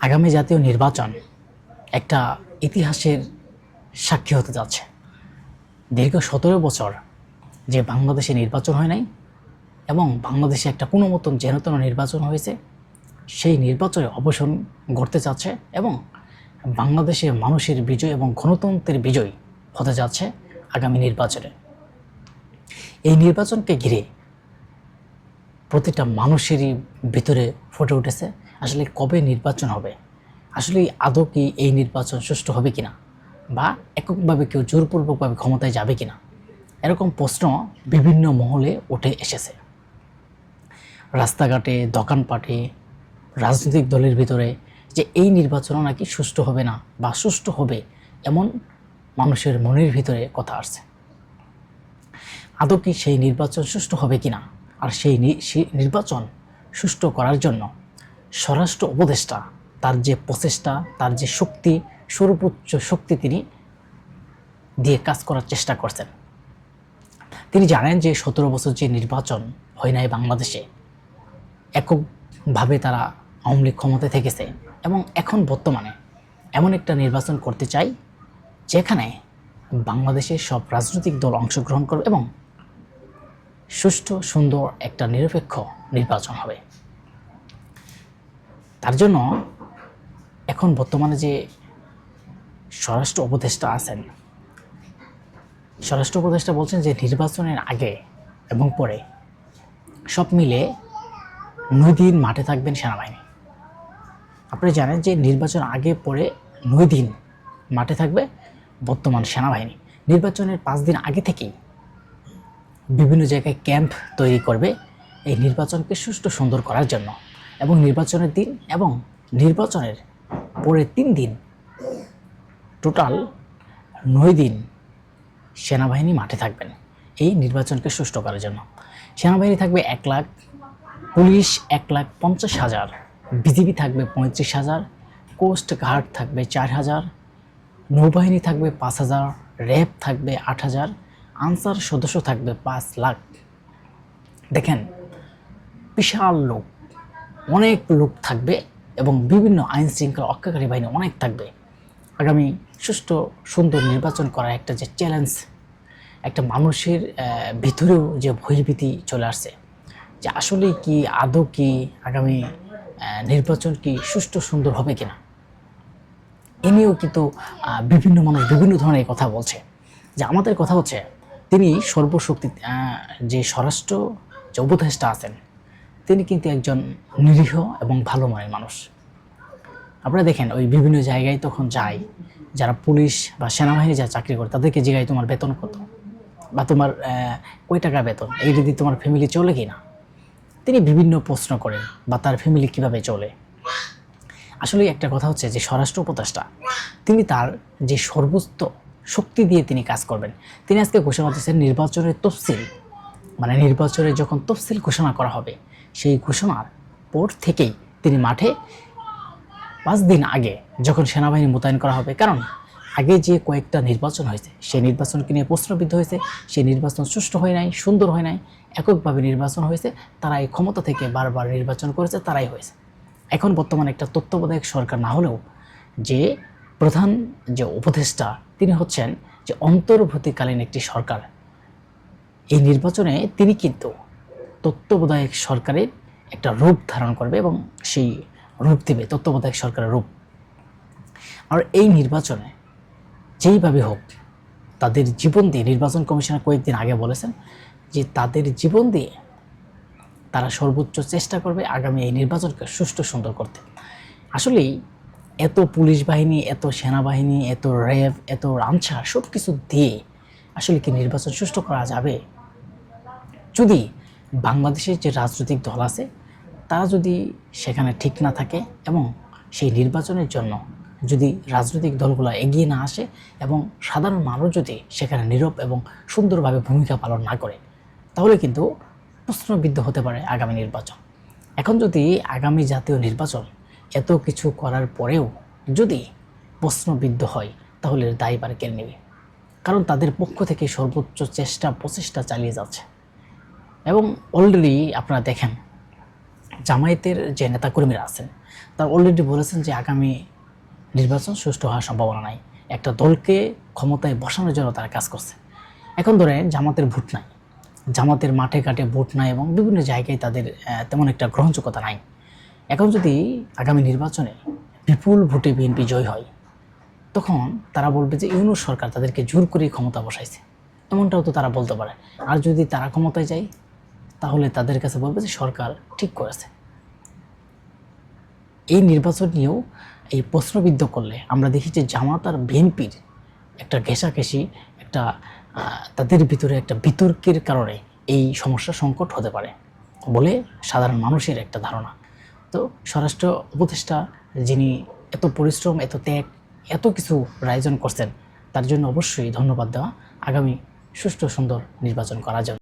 আগামী জাতীয় নির্বাচন একটা ইতিহাসের সাক্ষী হতে যাচ্ছে। দীর্ঘ 17 বছর যে বাংলাদেশে নির্বাচন হয় নাই এবং বাংলাদেশে একটা কোনো মতন যেনতেন নির্বাচন হয়েছে, সেই নির্বাচনে অবসান ঘটতে যাচ্ছে এবং বাংলাদেশে মানুষের বিজয় এবং গণতন্ত্রের বিজয় হতে যাচ্ছে আগামী নির্বাচনে। এই নির্বাচনকে ঘিরে প্রতিটা মানুষেরই ভিতরে ফুটে উঠেছে আসলে কবে নির্বাচন হবে, আসলে আদৌ কি এই নির্বাচন সুষ্ঠু হবে কিনা, বা এককভাবে কেউ জোরপূর্বকভাবে ক্ষমতায় যাবে কিনা, এরকম প্রশ্ন বিভিন্ন মহলে উঠে এসেছে। রাস্তাঘাটে, দোকানপাটে, রাজনৈতিক দলের ভিতরে যে এই নির্বাচনও নাকি সুষ্ঠু হবে না বা সুষ্ঠু হবে, এমন মানুষের মনের ভিতরে কথা আসছে। আদৌ কি সেই নির্বাচন সুষ্ঠু হবে কিনা, আর সেই নির্বাচন সুষ্ঠু করার জন্য স্বরাষ্ট্র উপদেষ্টা তার যে প্রচেষ্টা, তার যে শক্তি, সর্বোচ্চ শক্তি তিনি দিয়ে কাজ করার চেষ্টা করছেন। তিনি জানেন যে 17 বছর যে নির্বাচন হয় নাই বাংলাদেশে, এককভাবে তারা আওয়ামী লীগ ক্ষমতায় থেকেছে এবং এখন বর্তমানে এমন একটা নির্বাচন করতে চাই যেখানে বাংলাদেশের সব রাজনৈতিক দল অংশগ্রহণ করবে এবং সুষ্ঠু, সুন্দর একটা নিরপেক্ষ নির্বাচন হবে। তার জন্য এখন বর্তমানে যে স্বরাষ্ট্র উপদেষ্টা আছেন, স্বরাষ্ট্র উপদেষ্টা বলছেন যে নির্বাচনের আগে এবং পরে সব মিলে 9 দিন মাঠে থাকবেন সেনাবাহিনী। আপনি জানেন যে নির্বাচন আগে পরে 9 দিন মাঠে থাকবে বর্তমান সেনাবাহিনী। নির্বাচনের 5 দিন আগে থেকেই বিভিন্ন জায়গায় ক্যাম্প তৈরি করবে এই নির্বাচনকে সুষ্ঠু সুন্দর করার জন্য, এবং নির্বাচনের দিন এবং নির্বাচনের পরে 3 দিন, টোটাল 9 দিন সেনাবাহিনী মাঠে থাকবেন এই নির্বাচনকে সুষ্ঠু করার জন্য। সেনাবাহিনী থাকবে 1 লাখ, পুলিশ 1,50,000, বিজিবি থাকবে 35,000, কোস্ট গার্ড থাকবে 4,000, নৌবাহিনী থাকবে 5,000, র্যাব থাকবে 8,000, আনসার সদস্য থাকবে 5 লাখ। দেখেন, বিশাল লোক, অনেক লোক থাকবে এবং বিভিন্ন আইন শৃঙ্খলা রক্ষাকারী বাহিনী অনেক থাকবে। আগামী সুষ্ঠু সুন্দর নির্বাচন করার একটা যে চ্যালেঞ্জ, একটা মানুষের ভিতরেও যে ভয়ভীতি চলে আসছে যে আসলে কি আদৌ কি আগামী নির্বাচন কি সুষ্ঠু সুন্দর হবে কিনা, এ নিয়েও কিন্তু বিভিন্ন মানুষ বিভিন্ন ধরনের কথা বলছে। যে আমাদের কথা হচ্ছে, তিনি সর্বশক্তি যে স্বরাষ্ট্র যে উপদেষ্টা আছেন, তিনি কিন্তু একজন নিরীহ এবং ভালো মনের মানুষ। আপনারা দেখেন ওই বিভিন্ন জায়গায় তখন যায়, যারা পুলিশ বা সেনাবাহিনী যারা চাকরি করে তাদেরকে জিজ্ঞাসা তোমার বেতন কত, বা তোমার কয় টাকা বেতন, এই যদি তোমার ফ্যামিলি চলে কিনা, তিনি বিভিন্ন প্রশ্ন করেন, বা তার ফ্যামিলি কিভাবে চলে। আসলে একটা কথা হচ্ছে যে স্বরাষ্ট্র উপদেষ্টা তিনি তার যে সর্বোচ্চ শক্তি দিয়ে তিনি কাজ করবেন। তিনি আজকে ঘোষণা করতেছেন নির্বাচনের তফসিল, মানে নির্বাচনে যখন তফসিল ঘোষণা করা হবে, সেই ঘোষণার পর থেকেই তিনি মাঠে 5 দিন আগে যখন সেনাবাহিনী মোতায়েন করা হবে, কারণ আগে যে কয়েকটা নির্বাচন হয়েছে সেই নির্বাচনকে নিয়ে প্রশ্নবিদ্ধ হয়েছে, সেই নির্বাচন সুষ্ঠু হয় নাই, সুন্দর হয় নাই, এককভাবে নির্বাচন হয়েছে, তারা এই ক্ষমতা থেকে বারবার নির্বাচন করেছে, তারাই হয়েছে। এখন বর্তমানে একটা তত্ত্বাবধায়ক সরকার না হলেও যে প্রধান যে উপদেষ্টা তিনি হচ্ছেন যে অন্তর্বর্তীকালীন একটি সরকার, এই নির্বাচনে তিনি কিন্তু তত্ত্বাবধায়ক সরকারের একটা রূপ ধারণ করবে এবং সেই রূপ দেবে তত্ত্বাবধায়ক সরকারের রূপ। আর এই নির্বাচনে যেইভাবে হোক তাদের জীবন দিয়ে, নির্বাচন কমিশনার কয়েকদিন আগে বলেছেন যে তাদের জীবন দিয়ে তারা সর্বোচ্চ চেষ্টা করবে আগামী এই নির্বাচনকে সুষ্ঠু সুন্দর করতে। আসলেই এত পুলিশ বাহিনী, এত সেনাবাহিনী, এত র্যাব, এত আনসার সব কিছু দিয়ে আসলে কি নির্বাচন সুষ্ঠু করা যাবে? যদি বাংলাদেশের যে রাজনৈতিক দল আছে তারা যদি সেখানে ঠিক না থাকে এবং সেই নির্বাচনের জন্য যদি রাজনৈতিক দলগুলো এগিয়ে না আসে এবং সাধারণ মানুষ যদি সেখানে নীরব এবং সুন্দরভাবে ভূমিকা পালন না করে, তাহলে কিন্তু প্রশ্নবিদ্ধ হতে পারে আগামী নির্বাচন। এখন যদি আগামী জাতীয় নির্বাচন এত কিছু করার পরেও যদি প্রশ্নবিদ্ধ হয়, তাহলে দায়ভার কে নেবে? কারণ তাদের পক্ষ থেকে সর্বোচ্চ প্রচেষ্টা চালিয়ে যাচ্ছে। এবং অলরেডি আপনারা দেখেন জামায়াতের যে নেতাকর্মীরা আছেন তারা অলরেডি বলেছেন যে আগামী নির্বাচন সুষ্ঠু হওয়ার সম্ভাবনা নাই। একটা দলকে ক্ষমতায় বসানোর জন্য তারা কাজ করছে। এখন ধরেন জামাতের ভোট নাই, জামাতের মাঠে ঘাটে ভোট নাই এবং বিভিন্ন জায়গায় তাদের তেমন একটা গ্রহণযোগ্যতা নাই। এখন যদি আগামী নির্বাচনে বিপুল ভোটে বিএনপি জয় হয়, তখন তারা বলবে যে ইউনূস সরকার তাদেরকে জোর করে ক্ষমতা বসাইছে, এমনটাও তো তারা বলতে পারে। আর যদি তারা ক্ষমতায় যায়, তাহলে তাদের কাছে বলবে যে সরকার ঠিক করেছে। এই নির্বাচন নিয়েও এই প্রশ্নবিদ্ধ করলে আমরা দেখি যে জামাত আর বিএনপির একটা ঘেঁষাঘেঁষি, একটা তাদের ভিতরে একটা বিতর্কের কারণে এই সমস্যা সংকট হতে পারে বলে সাধারণ মানুষের একটা ধারণা। তো স্বরাষ্ট্র উপদেষ্টা যিনি এত পরিশ্রম, এত ত্যাগ, এত কিছু আয়োজন করছেন, তার জন্য অবশ্যই ধন্যবাদ দেওয়া। আগামী সুষ্ঠু সুন্দর নির্বাচন করার জন্য।